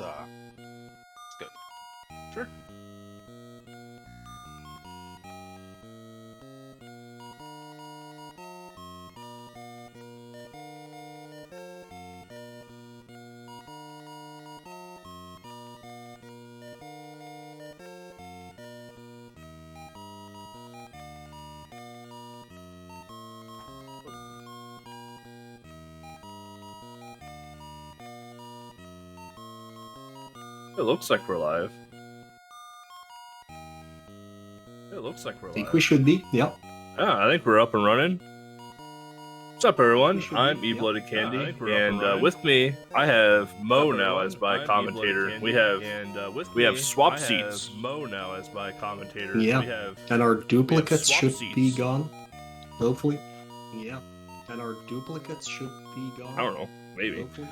It's good. Sure. It looks like we're live. It looks like we're live. I think we should be, yeah. Yeah, I think we're up and running. What's up, everyone? I'm ebloodycandy, and with me, I have Mo now as my commentator. We have swap seats. Mo now as my commentator. Yeah, and our duplicates should be gone, hopefully. Yeah, and our duplicates should be gone. I don't know, maybe. Hopefully.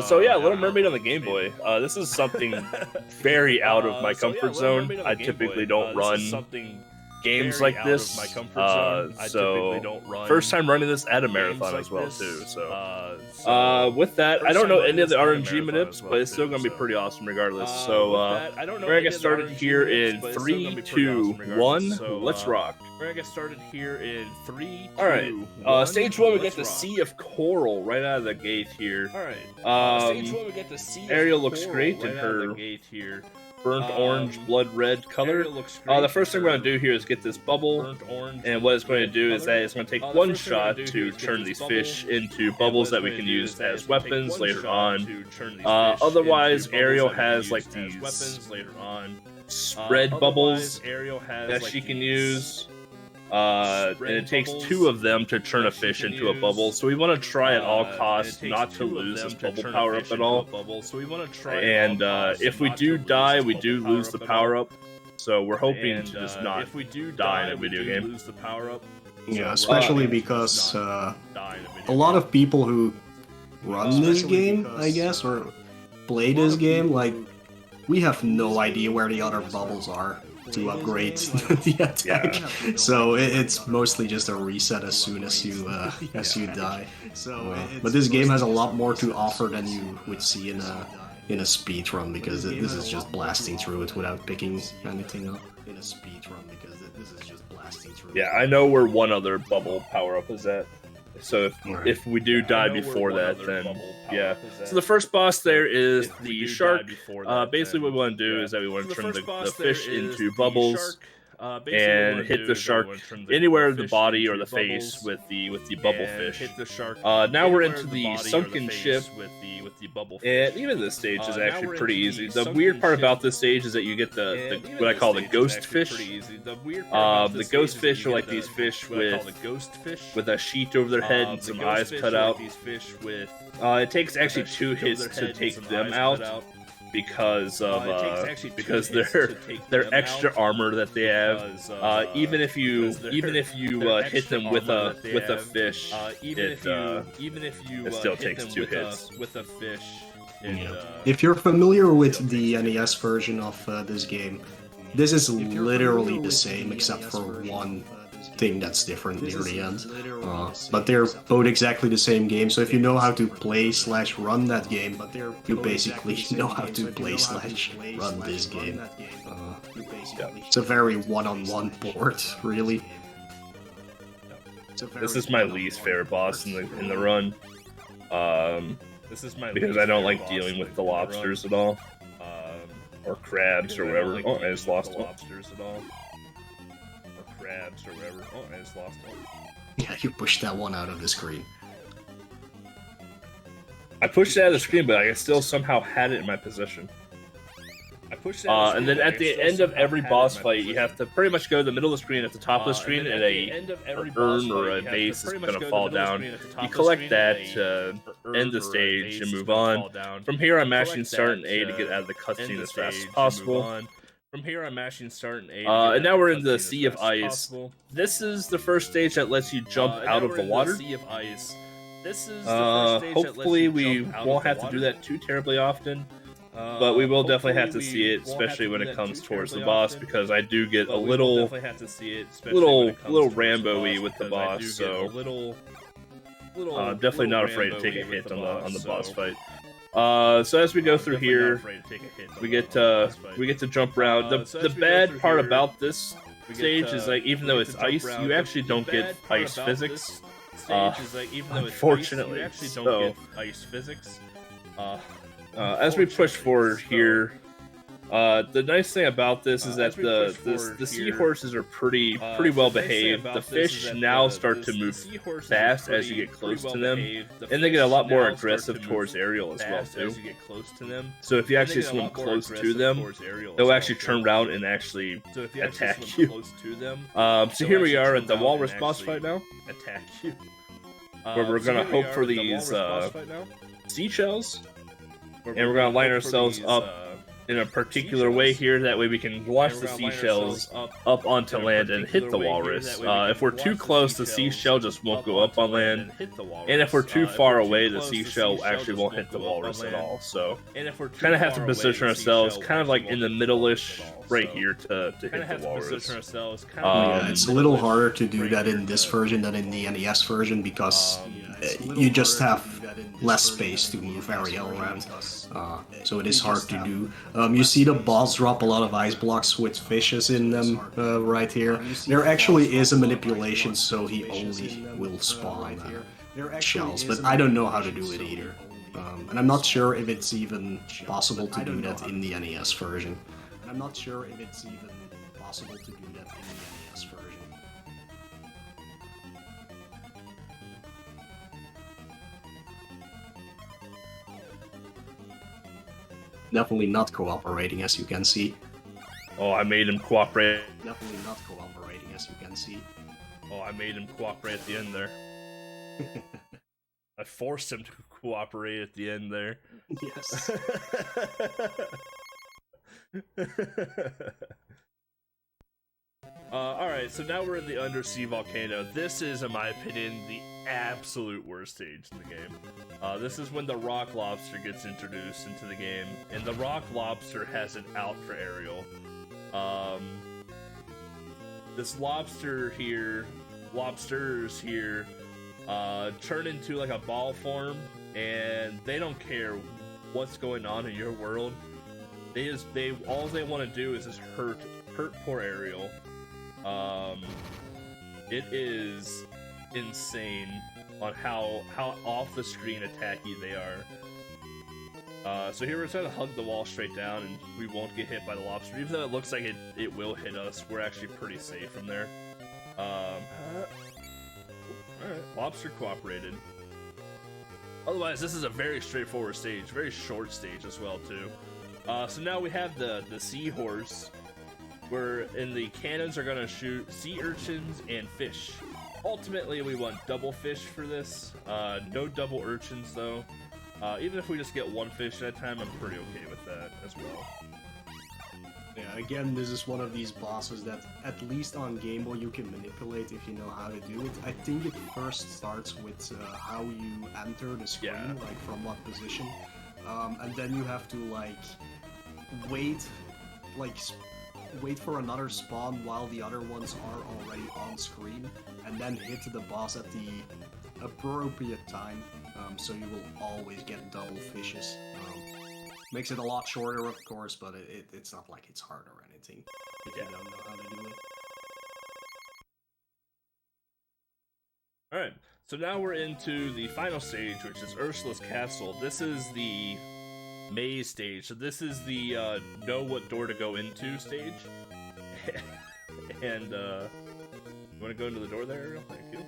So yeah, Little Mermaid on the Game Boy. This is something very out of my comfort zone. I typically don't run games like this. So first time running this at a marathon as well too. So with that, I don't know any of the RNG manips, but it's still gonna be pretty awesome regardless. So we're gonna get started here in 3, 2, 1. Let's rock. We're gonna get started here in 3, 2, 1. Stage 1, we get the Sea of Coral right out of the gate here. Stage 1, we get the Sea of Ariel looks great in her burnt orange, blood red color. The first thing we're going to do here is get this bubble, and what it's going to do is that it's going to take one shot to turn these fish into bubbles that we can use as weapons later on. Otherwise, Ariel has like these spread bubbles that she can use. And it takes 2 of them to turn a fish into a bubble, so we want to try at all costs not to lose this bubble power up at all. And if we do die, we do lose the power up. So we're hoping to just not die in a video game. Yeah, especially because a lot of people who run this game, I guess, or play this game, like, we have no idea where the other bubbles are to upgrade the attack. Yeah. So it's mostly just a reset as soon as you die. But this game has a lot more to offer than you would see in a speed run, because this is just blasting through it without picking anything up. Yeah, I know where one other bubble power up is at. So if we do die before that, then yeah. So the first boss there is the shark. Basically what we want to do is that we want to turn the fish into bubbles and hit the shark anywhere in the body or the face with the bubble fish. Now we're into the sunken ship, and even this stage is actually pretty easy. The weird part about this stage is that you get the what I call the ghost fish. The ghost fish are like these fish with a sheet over their head and some eyes cut out. It takes actually 2 hits to take them out, because of their extra armor that they have. Even if you hit them with a fish, it still takes 2 hits. If you're familiar with the NES version of this game, this is literally the same except for one thing that's different near the end. But they're both exactly the same game, so if you know how to play/run that game, you basically know how to play/run this game. It's a very one-on-one board, really. This is my least favorite boss in the run. Because I don't like dealing with the lobsters at all. Or crabs or whatever. Oh, I just lost them. Crabs or whatever. Oh, I just lost one. Yeah, you pushed that one out of the screen. I pushed it out of the screen, but I still somehow had it in my possession. And then at the end of every boss fight, you have to pretty much go to the middle of the screen, at the top of the screen, and an urn or a vase is going to fall down. You collect that to end the stage and move on. From here, I'm mashing start and A to get out of the cutscene as fast as possible. From here, I'm mashing start and A. And now we're in the Sea of Ice. This is the first stage that lets you jump out of the water. Hopefully, we won't have to do that too terribly often. But we will definitely have to see it, especially when it comes towards the boss, because I do get a little Rambo-y with the boss, so definitely not afraid to take a hit on the boss fight. So as we go through here, we get to jump around. The bad part about this stage is like even though it's ice, you actually don't get ice physics. Unfortunately, so as we push forward here. The nice thing about this is that the seahorses are pretty well behaved. The fish now start to move fast as you get close to them, and they get a lot more aggressive towards Ariel as well too. So if you actually swim close to them, they'll actually turn around and actually attack you. So here we are at the walrus boss fight now, where we're gonna hope for these seashells, and we're gonna line ourselves up in a particular way here, that way we can launch the seashells up onto land and hit the walrus. If we're too close, the seashell just won't go up on land, and if we're too far away, the seashell actually won't hit the walrus at all. So kind of have to position ourselves kind of like in the middle-ish right here to hit the walrus. Yeah, it's a little harder to do that in this version than in the NES version, because you just have less space to move Ariel around, so it is hard to do. You see the boss drop a lot of ice blocks with fishes in them right here. There actually is a manipulation, so he only will spawn shells, but I don't know how to do it either. And I'm not sure if it's even possible to do that in the NES version. Definitely not cooperating, as you can see. Oh, I made him cooperate. Definitely not cooperating, as you can see. Oh, I made him cooperate at the end there. I forced him to cooperate at the end there. Yes. Alright, so now we're in the undersea volcano. This is, in my opinion, the absolute worst stage in the game. This is when the rock lobster gets introduced into the game, and the rock lobster has it out for Ariel. This lobsters here, turn into like a ball form, and they don't care what's going on in your world. All they want to do is just hurt poor Ariel. It is insane on how off the screen attacky they are. So here we're trying to hug the wall straight down, and we won't get hit by the lobster. Even though it looks like it will hit us, we're actually pretty safe from there. Alright, lobster cooperated. Otherwise, this is a very straightforward stage, very short stage as well too. So now we have the seahorse, where in the cannons are gonna shoot sea urchins and fish. Ultimately, we want double fish for this. No double urchins though. Even if we just get one fish at a time, I'm pretty okay with that as well. Yeah, again, this is one of these bosses that, at least on Game Boy, you can manipulate if you know how to do it. I think it first starts with how you enter the screen, like from what position, and then you have to like wait for another spawn while the other ones are already on screen, and then hit the boss at the appropriate time, so you will always get double fishes. Makes it a lot shorter, of course, but it's not like it's hard or anything if you don't know how to do it. Alright, so now we're into the final stage, which is Ursula's Castle. This is the maze stage, so this is the know what door to go into stage. And you want to go into the door there, Ariel? Thank you.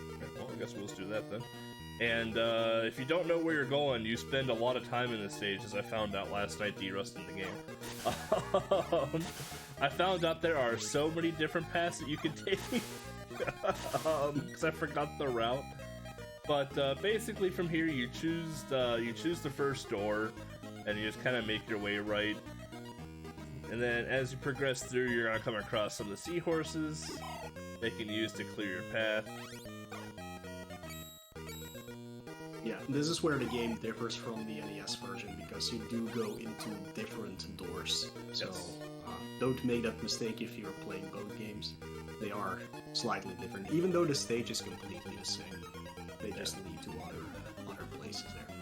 Okay, well, I guess we'll just do that then. And if you don't know where you're going, you spend a lot of time in this stage, as I found out last night derusting the game. I found out there are so many different paths that you can take, because I forgot the route. But basically, from here you choose the first door, and you just kind of make your way right. And then as you progress through, you're gonna come across some of the seahorses they can use to clear your path. Yeah, this is where the game differs from the NES version, because you do go into different doors. So don't make that mistake if you're playing both games. They are slightly different, even though the stage is completely the same. They just lead to other places there.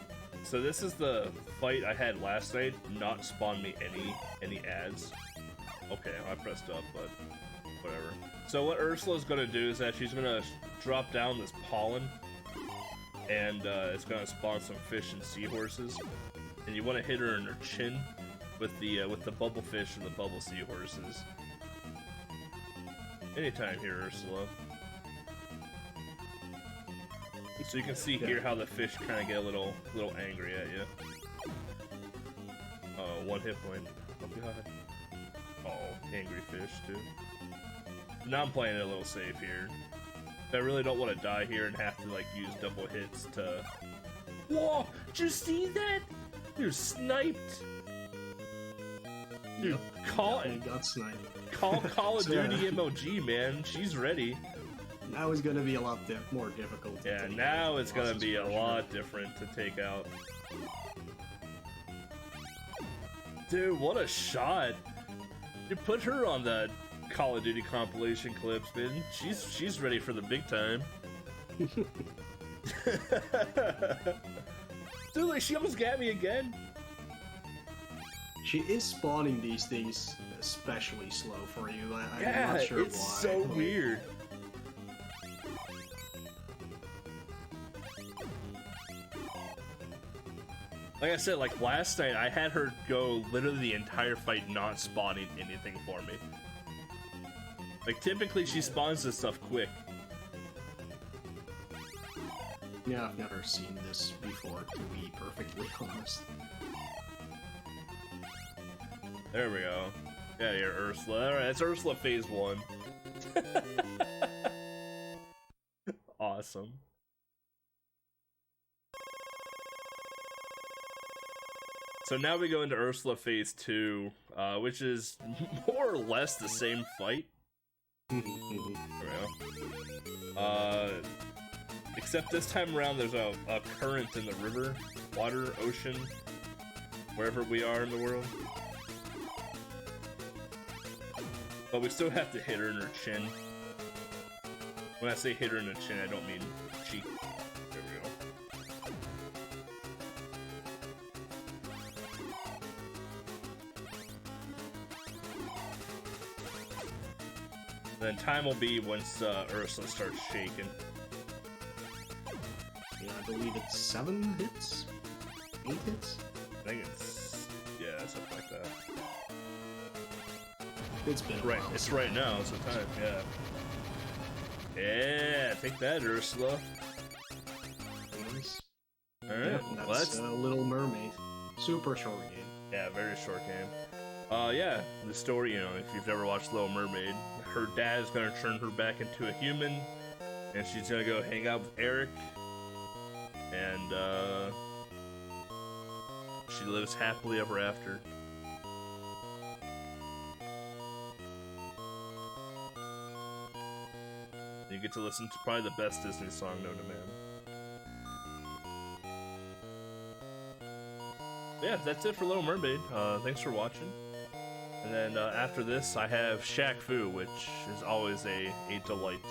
So this is the fight I had last night. Not spawn me any ads. Okay, I pressed up, but whatever. So what Ursula's gonna do is that she's gonna drop down this pollen, and it's gonna spawn some fish and seahorses. And you want to hit her in her chin with the bubble fish and the bubble seahorses. Anytime here, Ursula. So you can see here how the fish kind of get a little angry at you. Oh, 1 hit point. Oh god. Oh, angry fish too. Now I'm playing it a little safe here. I really don't want to die here and have to like use double hits to. Whoa! Did you see that? You're sniped. Dude, got sniped. Call of Duty MOG, man. She's ready. Now it's gonna be a lot more difficult. Yeah, now it's gonna be a lot different to take out. Dude, what a shot! You put her on the Call of Duty compilation clips, man. She's ready for the big time. Dude, like she almost got me again. She is spawning these things especially slow for you. I'm yeah, not sure why. It's so weird. Like I said, like last night, I had her go literally the entire fight not spawning anything for me. Like typically she spawns this stuff quick. Yeah, I've never seen this before, to be perfectly honest. There we go. Yeah, you're Ursula. Alright, it's Ursula phase 1. Awesome. So now we go into Ursula phase 2, which is more or less the same fight. There we go. Except this time around there's a current in the river, water, ocean, wherever we are in the world. But we still have to hit her in her chin. When I say hit her in the chin, I don't mean cheek. There we go. Then time will be once Ursula starts shaking. Yeah, I believe it's 7 hits? 8 hits? I think it's... yeah, something like that. It's been a while. It's right now, it's the time, yeah. Yeah, take that, Ursula. Nice. Alright, yeah, that's Little Mermaid. Super short game. Yeah, very short game. Yeah, the story, you know, if you've never watched Little Mermaid, her dad is gonna turn her back into a human, and she's gonna go hang out with Eric, and, she lives happily ever after. You get to listen to probably the best Disney song known to man. Yeah, that's it for Little Mermaid. Thanks for watching. And then after this, I have Shaq Fu, which is always a delight.